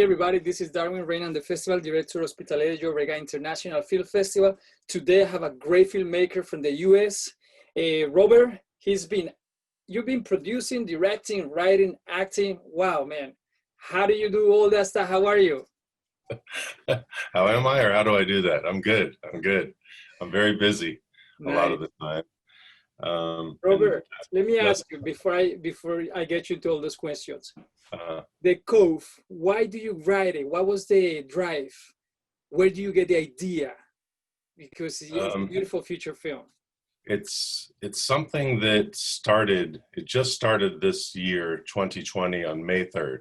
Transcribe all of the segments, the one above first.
everybody, this is Darwin Reina, the Festival Director of Hospitaleria Llobregat International Film Festival. Today I have a great filmmaker from the US, Robert. You've been producing, directing, writing, acting. Wow, man. How do you do all that stuff? How are you? How am I, or how do I do that? I'm good. I'm very busy a lot Nice. of the time. Robert, let me Yes, ask you before I get you to all those questions. uh, The Cove, why do you write it? What was the drive? Where do you get the idea? Because it's a um, beautiful feature film. it's something that started. It just started this year, 2020, on May 3rd.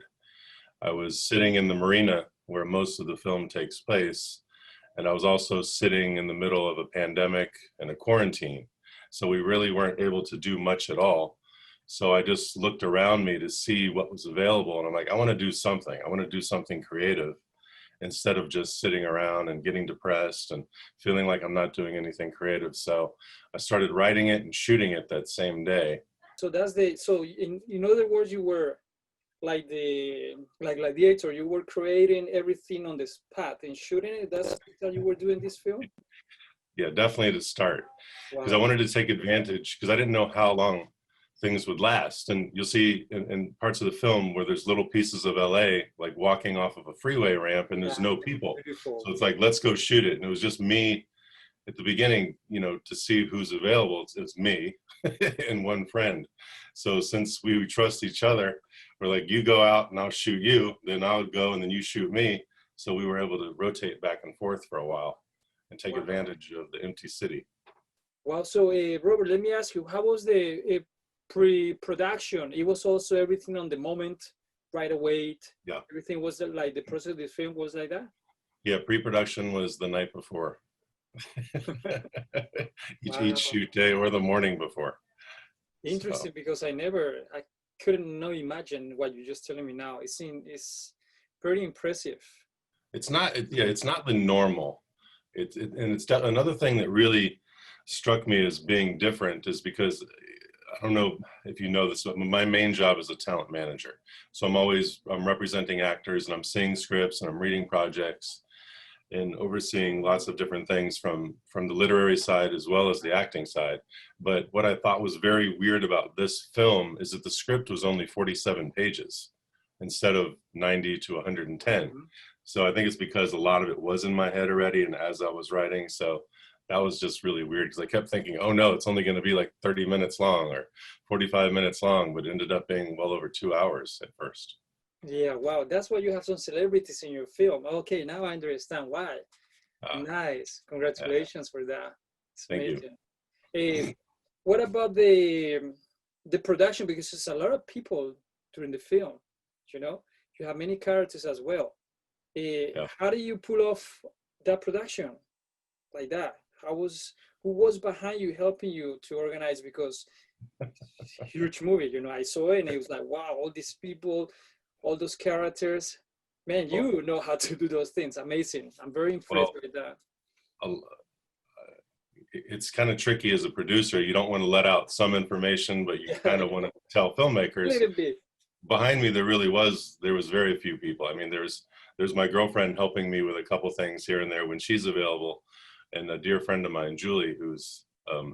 I was sitting in the marina where most of the film takes place, and I was also sitting in the middle of a pandemic and a quarantine. So we really weren't able to do much at all. So I just looked around me to see what was available, and I'm like, I want to do something. I want to do something creative instead of just sitting around and getting depressed and feeling like I'm not doing anything creative. So I started writing it and shooting it that same day. So in other words, you were like gladiator, you were creating everything on the spot and shooting it. That's how you were doing this film. Yeah, definitely to start, because I Wow. wanted to take advantage, because I didn't know how long things would last. And you'll see in parts of the film where there's little pieces of LA, like walking off of a freeway ramp and Yeah, there's no people. beautiful. So it's like, let's go shoot it. And it was just me at the beginning, to see who's available. It's me and one friend. So since we trust each other, we're like, you go out and I'll shoot you, then I'll go and then you shoot me. So we were able to rotate back and forth for a while and take Wow. advantage of the empty city. Wow. So Robert, let me ask you, how was the pre-production? It was also everything on the moment, right away. Yeah. Everything was like the process of the film was like that. Yeah, pre-production was the night before. each Wow. shoot day or the morning before. So Interesting, because I couldn't know imagine what you're just telling me now. It's pretty impressive. it's not the normal. Another thing that really struck me as being different is because I don't know if you know this, but my main job is a talent manager. So I'm representing actors and I'm seeing scripts and I'm reading projects and overseeing lots of different things from the literary side as well as the acting side. But what I thought was very weird about this film is that the script was only 47 pages instead of 90 to 110. Mhm. So I think it's because a lot of it was in my head already and as I was writing. So that was just really weird because I kept thinking, oh no, it's only going to be like 30 minutes long or 45 minutes long, but it ended up being well over 2 hours at first. Yeah, wow. That's why you have some celebrities in your film. Okay, now I understand why. Uh, Nice. uh, Congratulations for that. It's Thank you. amazing. What about the production? Because there's a lot of people during the film, you know? You have many characters as well. Yeah. How do you pull off that production like that? Who was behind you helping you to organize? Because huge movie, I saw it and it was like, wow, all these people, all those characters. Man, Well, you know how to do those things. Amazing. I'm very impressed well, with that. a- it's kind of tricky as a producer. You don't want to let out some information, but you kind Yeah, of want to tell a filmmakers. little bit. Behind me, there was very few people. I mean, there's my girlfriend helping me with a couple things here and there when she's available, and a dear friend of mine, Julie, who's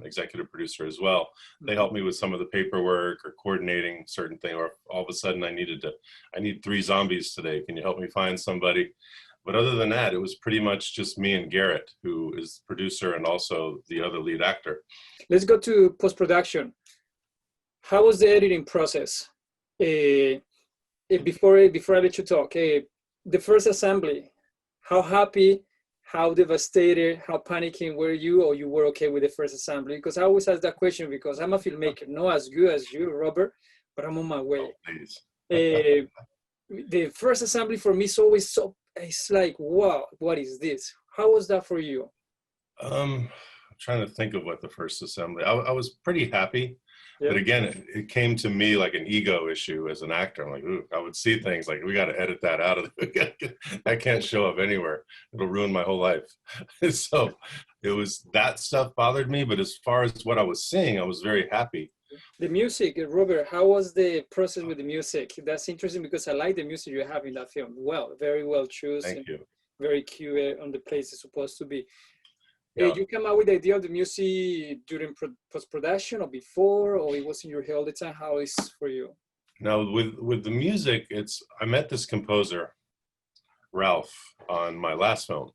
executive producer as well. They Mhm. helped me with some of the paperwork or coordinating certain thing. Or all of a sudden, I need 3 zombies today. Can you help me find somebody? But other than that, it was pretty much just me and Garrett, who is producer and also the other lead actor. Let's go to post-production. How was the editing process? Uh, before I let you talk, the first assembly, how happy, how devastated, how panicking were you, or you were okay with the first assembly? Because I always ask that question because I'm a filmmaker, not as good as you, Robert, but I'm on my way. Oh, please. Uh, the first assembly for me is always it's like, wow, what is this? How was that for you? I'm trying to think of what the first assembly. I was pretty happy, but Yeah. again, it came to me like an ego issue as an actor. I'm like, ooh, I would see things like we got to edit that out of that can't show up anywhere. It'll ruin my whole life. So it was that stuff bothered me, but as far as what I was seeing, I was very happy The music, Robert, how was the process with the music? That's interesting because I like the music you have in that film. Well, very well chosen, Thank you. very cute on the place it's supposed to be. Yeah. You came up with the idea of the music during post-production or before, or it was in your head all the time? How is for you? Now with the music, I met this composer, Ralph, on my last film,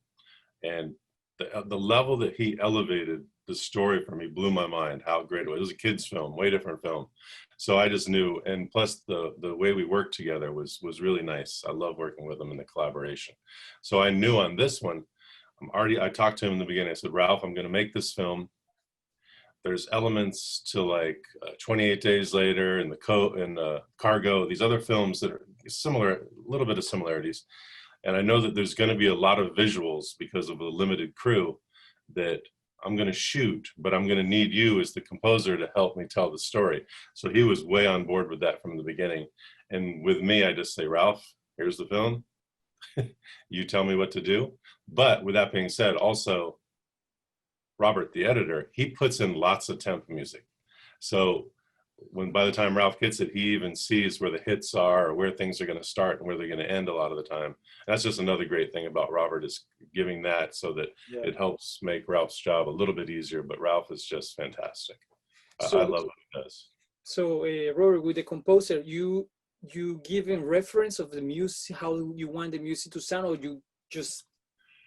and the level that he elevated the story for me blew my mind. How great it was! It was a kids' film, way different film. So I just knew, and plus the way we worked together was really nice. I love working with him in the collaboration. So I knew on this one, I talked to him in the beginning. I said, Ralph, I'm going to make this film. There's elements to like 28 Days Later and the Cove and Cargo, these other films that are similar, a little bit of similarities. And I know that there's going to be a lot of visuals because of the limited crew that I'm going to shoot, but I'm going to need you as the composer to help me tell the story. So he was way on board with that from the beginning. And with me, I just say, Ralph, here's the film. You tell me what to do. But with that being said, also, Robert, the editor, he puts in lots of temp music. So by the time Ralph gets it, he even sees where the hits are or where things are going to start and where they're going to end a lot of the time. And that's just another great thing about Robert, is giving that so that it helps make Ralph's job a little bit easier. But Ralph is just fantastic. So, I love what he does. So Robert, with the composer, you give him reference of the music, how you want the music to sound, or you just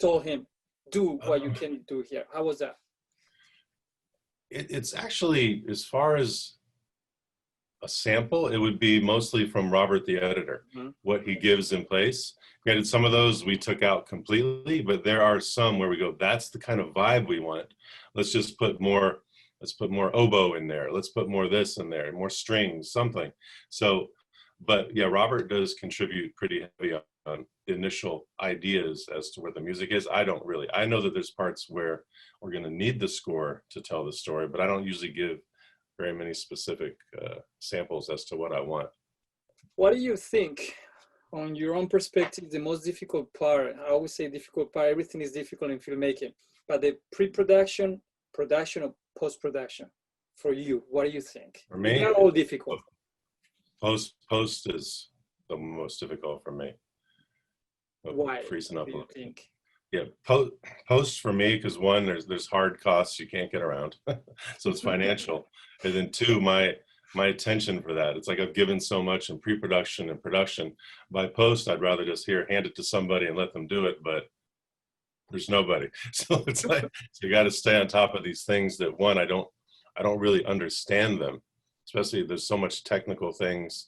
told him, do what you can do here? How was that? It's actually, as far as a sample, it would be mostly from Robert, the editor, what he gives in place. Granted, some of those we took out completely, but there are some where we go, that's the kind of vibe we want. Let's just put more, let's put more oboe in there. Let's put more this in there, more strings, something. So, but yeah, Robert does contribute pretty heavy on initial ideas as to where the music is. I don't really, I know that there's parts where we're going to need the score to tell the story, but I don't usually give very many specific samples as to what I want. What do you think, on your own perspective, the most difficult part? I always say difficult part, everything is difficult in filmmaking, but the pre-production, production, or post-production, for you, what do you think? For me, they're all difficult. Post is the most difficult for me. Why? Freezing up. What do you think? Yeah, post for me, because one, there's hard costs you can't get around, so it's financial, and then two, my attention for that. It's like I've given so much in pre-production and production. By post, I'd rather just hand it to somebody and let them do it, but there's nobody. So it's like, so you got to stay on top of these things that, one, I don't really understand them, especially there's so much technical things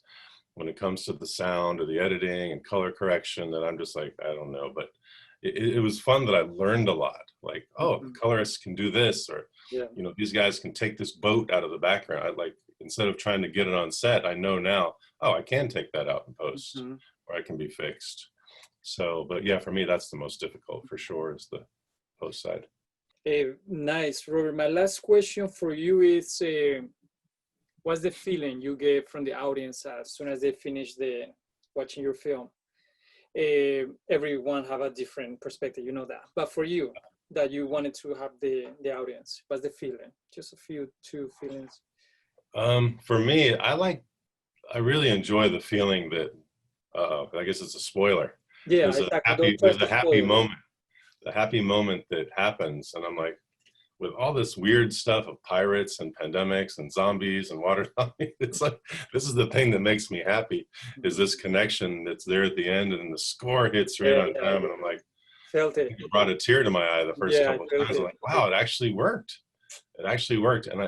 when it comes to the sound or the editing and color correction that I'm just like, I don't know. But it was fun that I learned a lot. Like, oh, the colorists can do this, or you know, these guys can take this boat out of the background. I like, instead of trying to get it on set, I know now, oh, I can take that out in post, or I can be fixed. So, but yeah, for me, that's the most difficult for sure, is the post side. Nice, Robert. My last question for you is, what's the feeling you get from the audience as soon as they finish watching your film? Everyone have a different perspective, you know that. But for you, that you wanted to have the audience, what's the feeling? Just two feelings. For me, I really enjoy the feeling that, I guess it's a spoiler. Yeah, there's a happy moment. The happy moment that happens, and I'm like, with all this weird stuff of pirates and pandemics and zombies and water zombies, it's like, this is the thing that makes me happy, is this connection that's there at the end, and the score hits right on time, and I'm like, felt it. It brought a tear to my eye the first couple of times. I'm like, wow, it actually worked. It actually worked, and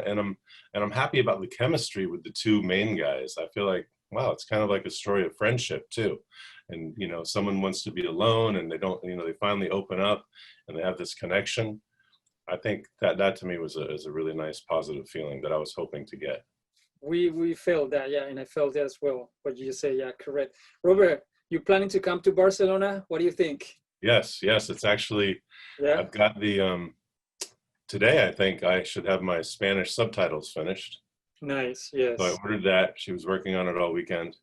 I'm happy about the chemistry with the two main guys. I feel like, wow, it's kind of like a story of friendship too. And you know, someone wants to be alone, and they don't, you know, they finally open up, and they have this connection. I think that to me was a really nice positive feeling that I was hoping to get. We felt that, yeah, and I felt that as well. What you say, yeah, correct. Robert, you planning to come to Barcelona? What do you think? Yes, it's actually, I've got the, today I think I should have my Spanish subtitles finished. Nice, yes. So I ordered that. She was working on it all weekend.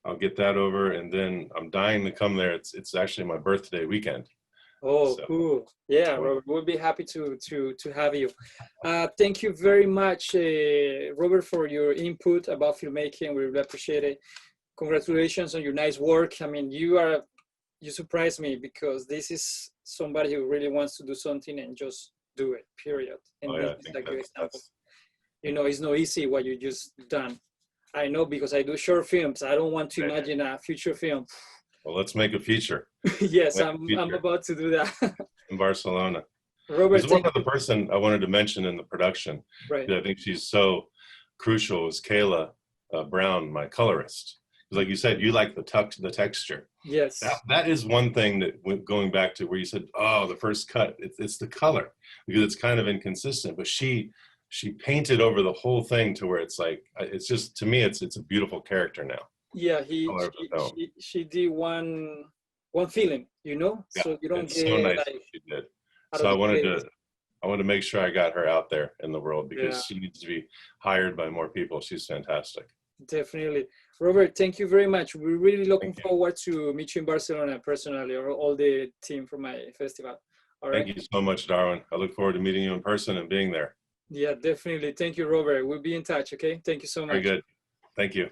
I'll get that over, and then I'm dying to come there. It's actually my birthday weekend. Oh, So, cool. Yeah, wonderful. Robert, we'll be happy to have you. Thank you very much, Robert, for your input about filmmaking. We really appreciate it. Congratulations on your nice work. I mean, you surprised me because this is somebody who really wants to do something and just do it, period. And Oh this yeah, I is think a good example. that's You know, it's not easy what you just done. I know because I do short films. I don't want to okay. imagine a future film. Well, let's make a feature. Yes, Make a I'm feature about to do that. in Barcelona. Robert, There's one thank other you. person I wanted to mention in the production, Right. because I think she's so crucial, is Kayla Brown, my colorist. Because like you said, you like the texture. Yes. That is one thing that going back to where you said, oh, the first cut, it's the color, because it's kind of inconsistent. But she painted over the whole thing to where it's like, it's just, to me, it's a beautiful character now. Yeah, Color of the film. she did one feeling, you know, Yeah, so you don't it's so get nice like what she did. out So of I the wanted place. to make sure I got her out there in the world, Yeah, because she needs to be hired by more people. She's fantastic. definitely. Robert, thank you very much. We're really looking Thank you. forward to meet you in Barcelona personally, or all the team from my festival. All right. Thank you so much, Darwin. I look forward to meeting you in person and being there. Yeah, definitely. Thank you, Robert. We'll be in touch. Okay. Thank you so Very much. good. Thank you.